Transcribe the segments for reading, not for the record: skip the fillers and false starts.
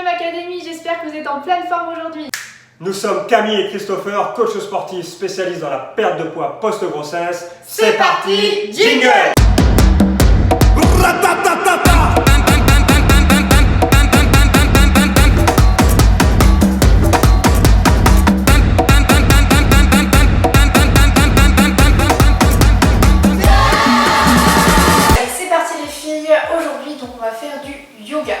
9e Académie, j'espère que vous êtes en pleine forme aujourd'hui. Nous sommes Camille et Christopher, coachs sportifs spécialistes dans la perte de poids post-grossesse. C'est parti, jingle! C'est parti les filles, aujourd'hui donc on va faire du yoga.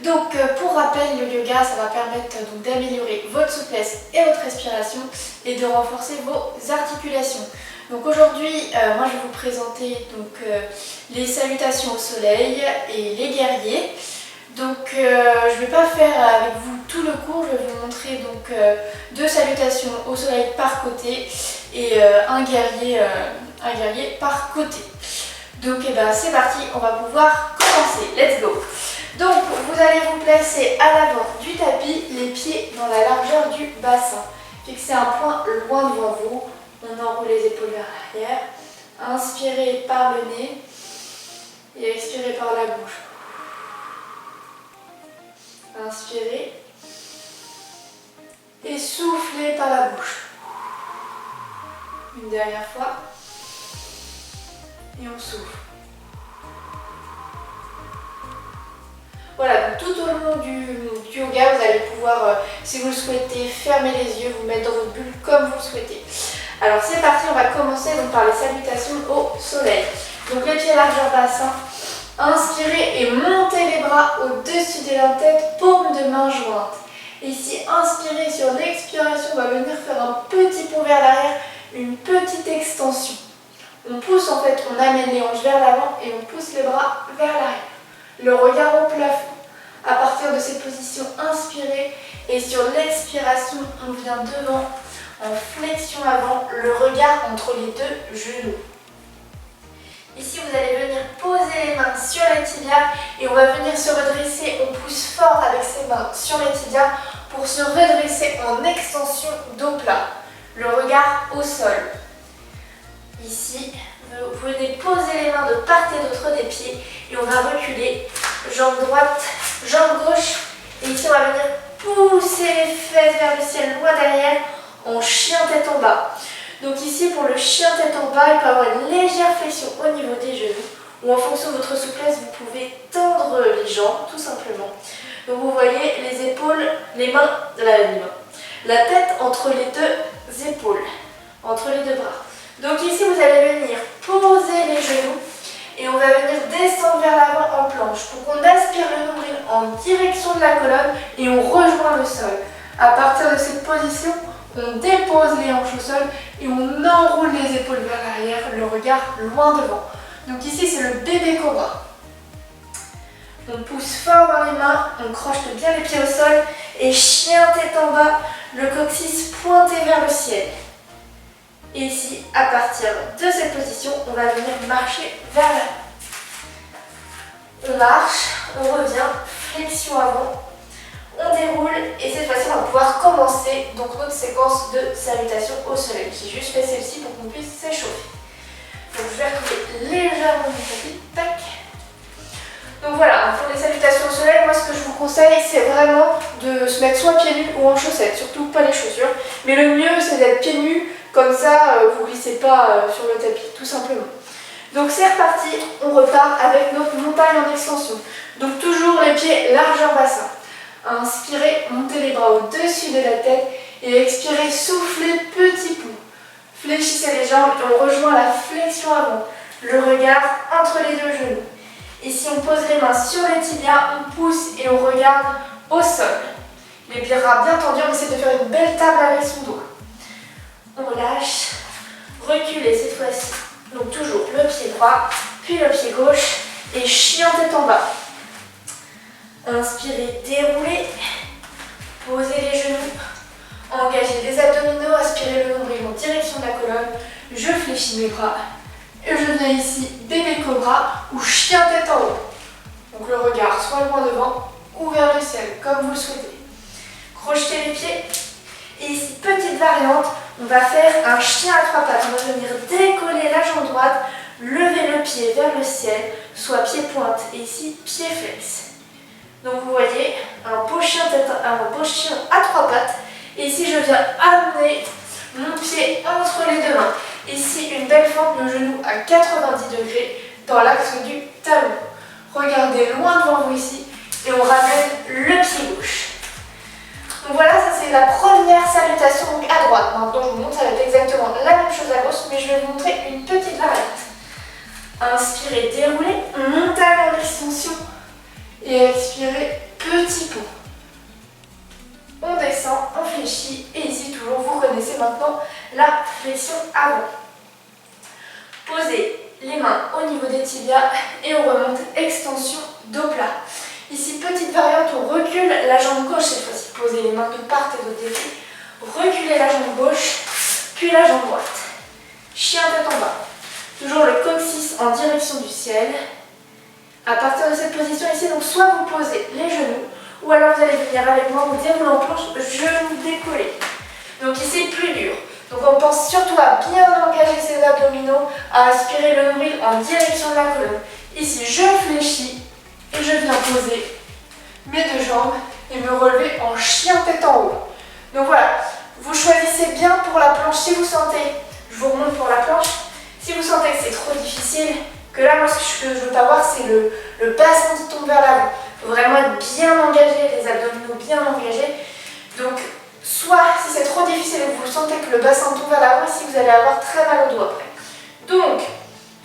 Donc pour rappel, le yoga ça va permettre d'améliorer votre souplesse et votre respiration et de renforcer vos articulations. Donc aujourd'hui, moi je vais vous présenter les salutations au soleil et les guerriers. Donc je ne vais pas faire avec vous tout le cours, je vais vous montrer deux salutations au soleil par côté et un guerrier par côté. Donc c'est parti, on va pouvoir commencer, let's go! Donc vous allez vous placer à l'avant du tapis, les pieds dans la largeur du bassin. Fixez un point loin devant vous, on enroule les épaules vers l'arrière. Inspirez par le nez et expirez par la bouche. Inspirez et soufflez par la bouche. Une dernière fois et on souffle. Voilà, donc tout au long du yoga, vous allez pouvoir, si vous le souhaitez, fermer les yeux, vous mettre dans votre bulle comme vous le souhaitez. Alors c'est parti, on va commencer par les salutations au soleil. Donc les pieds largeur bassin, inspirez et montez les bras au-dessus de la tête, paume de main jointe. Ici, inspirez, sur l'expiration, on va venir faire un petit pont vers l'arrière, une petite extension. On pousse en fait, on amène les hanches vers l'avant et on pousse les bras vers l'arrière. Le regard au plafond. À partir de cette position, inspirez et sur l'expiration, on vient devant en flexion avant, le regard entre les deux genoux. Ici, vous allez venir poser les mains sur les tibias et on va venir se redresser. On pousse fort avec ses mains sur les tibias pour se redresser en extension dos plat. Le regard au sol. Ici, vous venez poser les mains de part et d'autre des pieds et on va reculer, jambe droite, jambe gauche. Et ici, on va venir pousser les fesses vers le ciel, loin derrière, en chien tête en bas. Donc ici, pour le chien tête en bas, il peut y avoir une légère flexion au niveau des genoux ou en fonction de votre souplesse, vous pouvez tendre les jambes, tout simplement. Donc vous voyez les épaules, la tête entre les deux épaules, entre les deux bras. Donc ici, vous allez venir poser les genoux et on va venir descendre vers l'avant en planche. Donc on aspire le nombril en direction de la colonne et on rejoint le sol. À partir de cette position, on dépose les hanches au sol et on enroule les épaules vers l'arrière, le regard loin devant. Donc ici, c'est le bébé cobra. On pousse fort dans les mains, on crochete bien les pieds au sol et chien tête en bas, le coccyx pointé vers le ciel. Et ici, à partir de cette position, on va venir marcher vers l'avant. On marche, on revient, flexion avant, on déroule et cette fois-ci, on va pouvoir commencer notre séquence de salutations au soleil. J'ai juste fait celle-ci pour qu'on puisse s'échauffer. Donc je vais retrouver légèrement mon tapis, tac. Donc voilà, pour les salutations au soleil, moi ce que je vous conseille, c'est vraiment de se mettre soit pieds nus ou en chaussettes, surtout pas les chaussures. Mais le mieux, c'est d'être pieds nus. Comme ça, vous ne glissez pas sur le tapis, tout simplement. Donc c'est reparti, on repart avec notre montagne en extension. Donc toujours les pieds largeur bassin. Inspirez, montez les bras au-dessus de la tête et expirez, soufflez, petit pont. Fléchissez les jambes et on rejoint la flexion avant. Le regard entre les deux genoux. Ici, on pose les mains sur les tibias, on pousse et on regarde au sol. Les bras bien tendus, on essaie de faire une belle table avec son dos. On relâche, reculez cette fois-ci. Donc toujours le pied droit, puis le pied gauche et chien tête en bas. Inspirez, déroulez, posez les genoux, engagez les abdominaux, aspirez le nombril en direction de la colonne. Je fléchis mes bras et je viens ici bébé cobra ou chien tête en haut. Donc le regard soit loin devant ou vers le ciel, comme vous le souhaitez. Crochetez les pieds. Et ici, petite variante, on va faire un chien à trois pattes. On va venir décoller la jambe droite, lever le pied vers le ciel, soit pied pointe et ici pied flex. Donc vous voyez, montrer un beau chien à trois pattes. Et ici, je viens amener mon pied entre les deux mains. Ici, une belle fente de genou à 90 degrés dans l'axe du talon. Regardez loin devant vous ici et on ramène le pied gauche. Donc voilà, ça c'est la première salutation donc à droite. Maintenant, je vous montre, ça va être exactement la même chose à gauche, mais je vais vous montrer une petite variante. Inspirez, déroulez, montagne en extension et expirez, petit pont. On descend, on fléchit et ici toujours vous connaissez maintenant la flexion avant. Posez les mains au niveau des tibias et on remonte, extension, dos plat. Ici petite variante, on recule la jambe gauche cette fois-ci. Posez les mains de part et d'autre côté. Reculez la jambe gauche, puis la jambe droite. Chien tête en bas. Toujours le coccyx en direction du ciel. À partir de cette position ici, donc soit vous posez les genoux, ou alors vous allez venir avec moi, vous déroulez en planche, genoux décollés. Donc ici, plus dur. Donc on pense surtout à bien engager ses abdominaux, à aspirer le nombril en direction de la colonne. Ici, je fléchis et je viens poser mes deux jambes et me relever en chien tête en haut. Donc voilà, vous choisissez bien pour la planche si vous sentez, je vous remonte pour la planche, si vous sentez que c'est trop difficile, que là, moi, ce que je veux pas voir, c'est le bassin qui tombe vers l'avant. Il faut vraiment être bien engagé, les abdominaux bien engagés. Donc, soit si c'est trop difficile et que vous sentez que le bassin tombe vers l'avant, ici vous allez avoir très mal au dos après. Donc,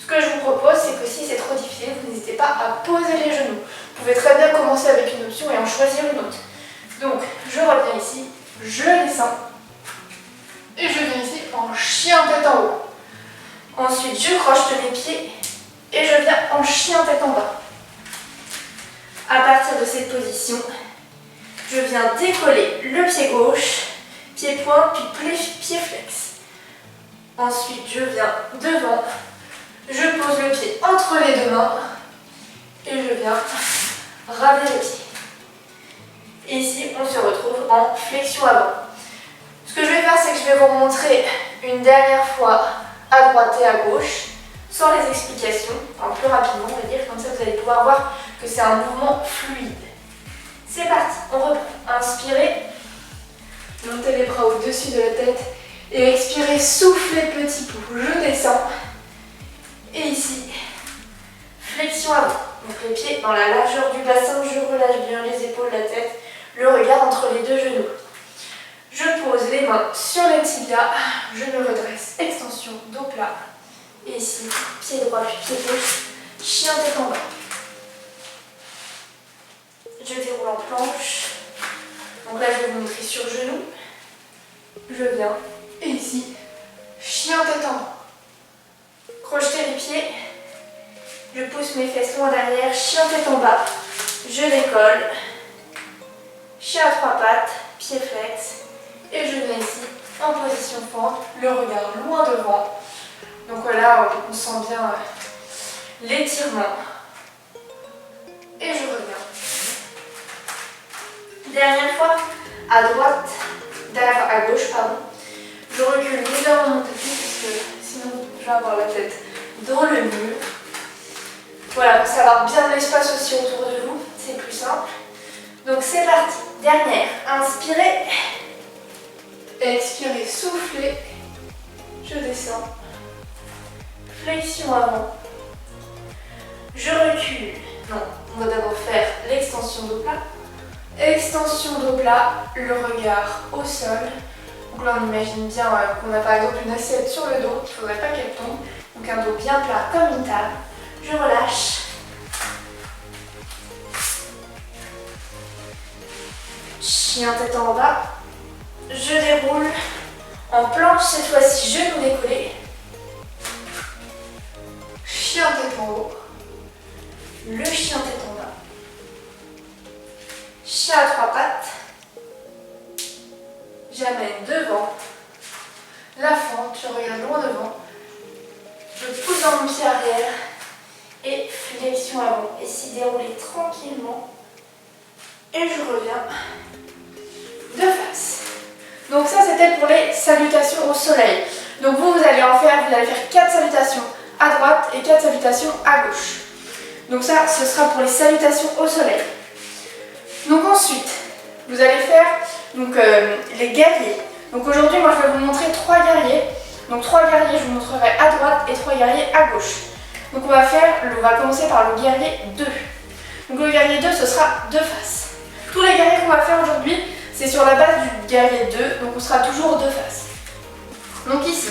ce que je vous propose, c'est que si c'est trop difficile, vous n'hésitez pas à poser les genoux. Vous pouvez très bien commencer avec une option et en choisir une autre. Donc, je reviens ici, je descends et je viens ici en chien tête en haut. Ensuite, je crochete mes pieds et je viens en chien tête en bas. À partir de cette position, je viens décoller le pied gauche, pied point, puis pied flex. Ensuite, je viens devant, je pose le pied entre les deux mains et je viens ramener le pied. Et ici, on se retrouve en flexion avant. Ce que je vais faire, c'est que je vais vous montrer une dernière fois à droite et à gauche, sans les explications, enfin plus rapidement, on va dire, comme ça vous allez pouvoir voir que c'est un mouvement fluide. C'est parti, on reprend. Inspirez, montez les bras au-dessus de la tête et expirez, soufflez petit pouls. Je descends et ici, flexion avant. Donc les pieds dans la largeur du bassin, je relâche bien les épaules, la tête, le regard entre les deux genoux. Je pose les mains sur les tibias, je me redresse, extension, dos plat. Et ici, pied droit puis pied gauche, chien tête en bas. Je déroule en planche. Donc là, je vais vous montrer sur genou. Je viens. Et ici, chien tête en bas. Crochetez les pieds. Je pousse mes fesses loin derrière. Chien tête en bas. Je décolle. Chien à trois pattes. Pied flex. Et je viens ici en position fente. Le regard loin devant. Donc voilà, on sent bien l'étirement. Et je reviens. Dernière fois, à droite, à gauche, pardon. Je recule légèrement mon tapis parce que sinon je vais avoir la tête dans le mur. Voilà, pour savoir bien l'espace aussi autour de vous, c'est plus simple. Donc c'est parti. Dernière, inspirez. Expirez, soufflez. Je descends. Flexion avant. Je recule. Non, on va d'abord faire l'extension dos plat. Extension dos plat, le regard au sol. Donc là on imagine bien qu'on a par exemple une assiette sur le dos, il ne faudrait pas qu'elle tombe. Donc un dos bien plat comme une table. Je relâche. Chien tête en bas. Je déroule. En planche cette fois-ci, genoux décollés. Chien tête en haut. Le chien tête en bas. Chien à trois pattes. J'amène devant. La fente, je regarde loin devant. Je pousse dans mon pied arrière. Et flexion avant. Et s'y dérouler tranquillement. Et je reviens de face. Donc ça c'était pour les salutations au soleil. Donc vous allez faire 4 salutations à droite et 4 salutations à gauche. Donc ça, ce sera pour les salutations au soleil. Donc ensuite, vous allez faire les guerriers. Donc aujourd'hui, moi je vais vous montrer 3 guerriers. Donc 3 guerriers, je vous montrerai à droite et 3 guerriers à gauche. Donc on va commencer par le guerrier 2. Donc le guerrier 2, ce sera 2 faces. Tous les guerriers qu'on va faire aujourd'hui, c'est sur la base du guerrier 2, donc on sera toujours 2 faces. Donc ici,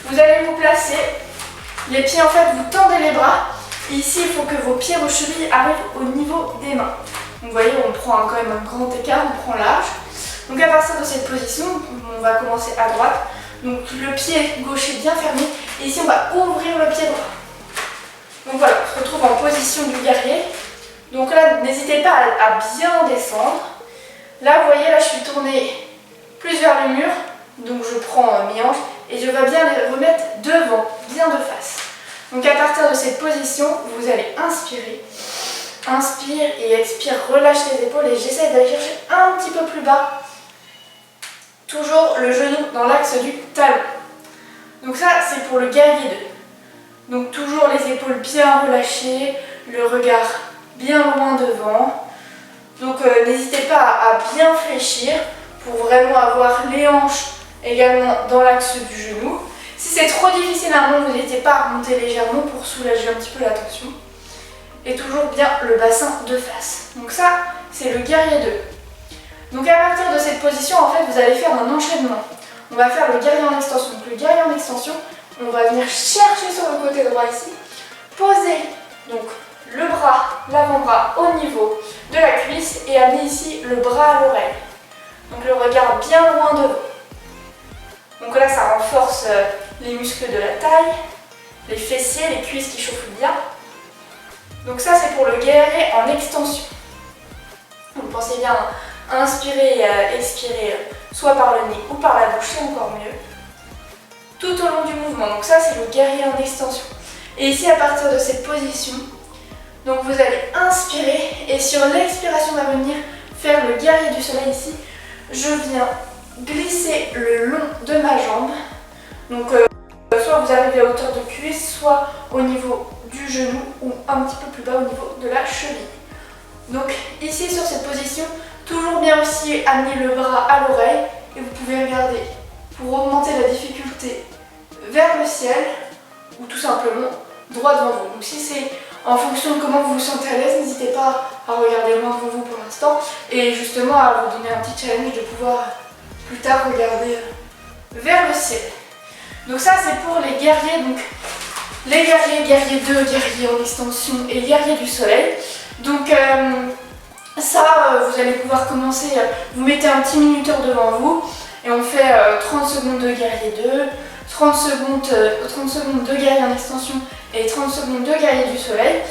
vous allez vous placer, les pieds en fait, vous tendez les bras. Et ici, il faut que vos pieds, vos chevilles arrivent au niveau des mains. Donc vous voyez, on prend quand même un grand écart, on prend large. Donc à partir de cette position, on va commencer à droite. Donc le pied gauche est bien fermé. Et ici, on va ouvrir le pied droit. Donc voilà, on se retrouve en position du guerrier. Donc là, n'hésitez pas à bien descendre. Là, vous voyez, là, je suis tournée plus vers le mur. Donc je prends mes hanches et je vais bien les remettre devant, bien de face. Donc à partir de cette position, vous allez inspirer. Inspire et expire, relâche les épaules et j'essaie d'aller chercher un petit peu plus bas. Toujours le genou dans l'axe du talon. Donc ça, c'est pour le guerrier 2. Donc toujours les épaules bien relâchées, le regard bien loin devant. Donc n'hésitez pas à bien fléchir pour vraiment avoir les hanches également dans l'axe du genou. Si c'est trop difficile à un moment, n'hésitez pas à remonter légèrement pour soulager un petit peu la tension. Et toujours bien le bassin de face. Donc ça, c'est le guerrier 2. Donc à partir de cette position, en fait, vous allez faire un enchaînement. On va faire le guerrier en extension. Donc le guerrier en extension, on va venir chercher sur le côté droit ici, poser donc le bras, l'avant-bras au niveau de la cuisse et amener ici le bras à l'oreille. Donc le regard bien loin devant. Donc là, ça renforce les muscles de la taille, les fessiers, les cuisses qui chauffent bien. Donc ça, c'est pour le guerrier en extension. Donc pensez bien à inspirer et expirer soit par le nez ou par la bouche, c'est encore mieux. Tout au long du mouvement. Donc ça, c'est le guerrier en extension. Et ici, à partir de cette position, donc vous allez inspirer et sur l'expiration, on va venir faire le guerrier du soleil ici. Je viens glisser le long de ma jambe. Donc soit vous arrivez à hauteur de cuisse, soit au niveau du genou ou un petit peu plus bas au niveau de la cheville. Donc ici sur cette position, toujours bien aussi amener le bras à l'oreille et vous pouvez regarder pour augmenter la difficulté vers le ciel ou tout simplement droit devant vous. Donc si c'est en fonction de comment vous vous sentez à l'aise, n'hésitez pas à regarder loin devant vous pour l'instant et justement à vous donner un petit challenge de pouvoir plus tard regarder vers le ciel. Donc ça c'est pour les guerriers, donc les guerriers 2, guerriers en extension et guerriers du soleil. Donc vous allez pouvoir commencer, vous mettez un petit minuteur devant vous et on fait 30 secondes de guerrier 2, 30 secondes de guerrier en extension et 30 secondes de guerrier du soleil.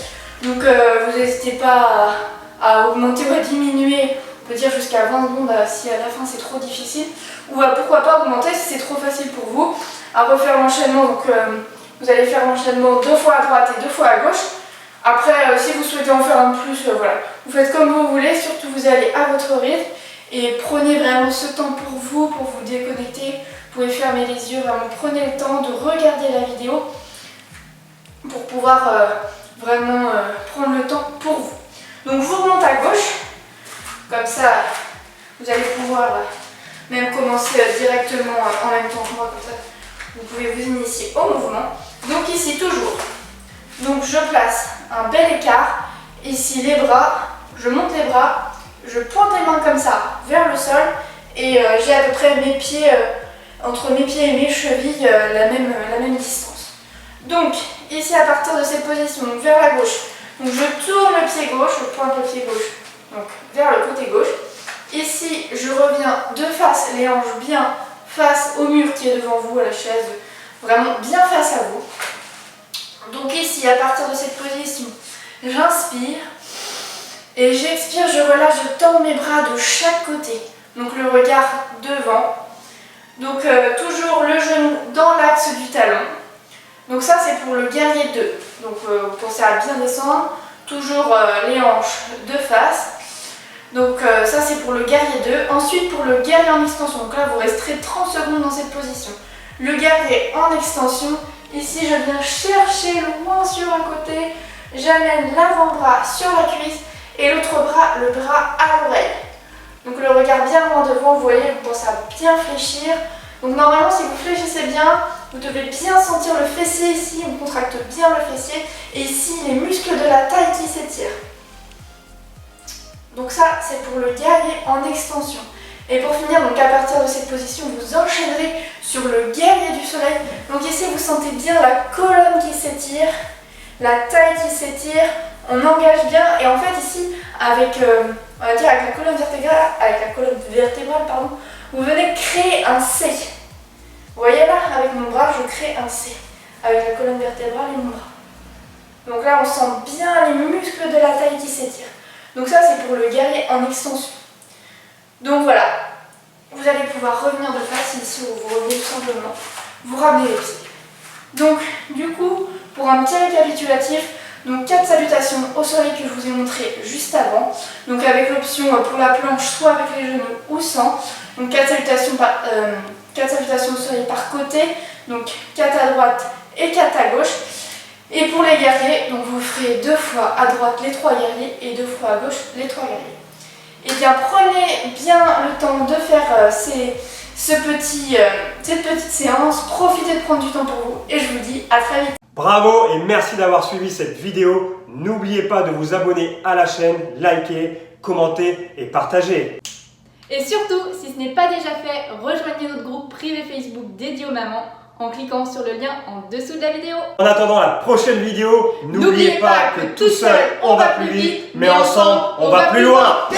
Donc vous n'hésitez pas à augmenter ou à diminuer, on peut dire jusqu'à 20 secondes si à la fin c'est trop difficile, ou pourquoi pas augmenter si c'est trop facile pour vous, à refaire l'enchaînement. Donc vous allez faire l'enchaînement 2 fois à droite et 2 fois à gauche. Après, si vous souhaitez en faire un plus, voilà, vous faites comme vous voulez, surtout vous allez à votre rythme et prenez vraiment ce temps pour vous déconnecter. Vous pouvez fermer les yeux, vraiment prenez le temps de regarder la vidéo pour pouvoir vraiment prendre le temps pour vous. Donc je vous remonte à gauche, comme ça vous allez pouvoir même commencer directement en même temps que moi, comme ça vous pouvez vous initier au mouvement. Donc ici toujours, donc je place un bel écart, ici les bras, je monte les bras, je pointe les mains comme ça vers le sol et j'ai à peu près mes pieds, entre mes pieds et mes chevilles, la même distance. Donc ici à partir de cette position, donc vers la gauche, donc je tourne le pied gauche, je pointe le pied gauche donc vers le côté gauche. Ici je reviens de face, les hanches bien face au mur qui est devant vous, à la chaise, vraiment bien face à vous. Donc ici, à partir de cette position, j'inspire et j'expire, je relâche, je tends mes bras de chaque côté. Donc le regard devant. Donc toujours le genou dans l'axe du talon. Donc ça c'est pour le guerrier 2. Donc vous pensez à bien descendre, toujours les hanches de face. Donc ça c'est pour le guerrier 2. Ensuite pour le guerrier en extension, donc là vous resterez 30 secondes dans cette position. Le guerrier en extension, ici je viens chercher loin sur un côté, j'amène l'avant-bras sur la cuisse et l'autre bras, le bras à l'oreille. Donc le regard bien loin devant, vous voyez, on pense à bien fléchir. Donc normalement, si vous fléchissez bien, vous devez bien sentir le fessier ici, on contracte bien le fessier, et ici les muscles de la taille qui s'étirent. Donc ça, c'est pour le guerrier en extension. Et pour finir, donc à partir de cette position, vous enchaînerez sur le guerrier du soleil. Donc ici, vous sentez bien la colonne qui s'étire, la taille qui s'étire, on engage bien. Et en fait ici, avec, on va dire avec la colonne vertébrale, vous venez créer un C. Vous voyez là, avec mon bras, je crée un C. Avec la colonne vertébrale et mon bras. Donc là, on sent bien les muscles de la taille qui s'étirent. Donc ça, c'est pour le guerrier en extension. Donc voilà, vous allez pouvoir revenir de face ici où vous revenez tout simplement, vous ramenez les pieds. Donc du coup, pour un petit récapitulatif, donc 4 salutations au soleil que je vous ai montré juste avant, donc avec l'option pour la planche soit avec les genoux ou sans, donc 4 salutations au soleil par côté, donc 4 à droite et 4 à gauche. Et pour les guerriers, donc vous ferez 2 fois à droite les 3 guerriers et 2 fois à gauche les 3 guerriers. Et bien prenez bien le temps de faire cette petite séance, profitez de prendre du temps pour vous et je vous dis à très vite. Bravo et merci d'avoir suivi cette vidéo. N'oubliez pas de vous abonner à la chaîne, liker, commenter et partager. Et surtout, si ce n'est pas déjà fait, rejoignez notre groupe privé Facebook dédié aux mamans en cliquant sur le lien en dessous de la vidéo. En attendant la prochaine vidéo, n'oubliez pas que tout seul on va plus vite, mais ensemble on va plus loin.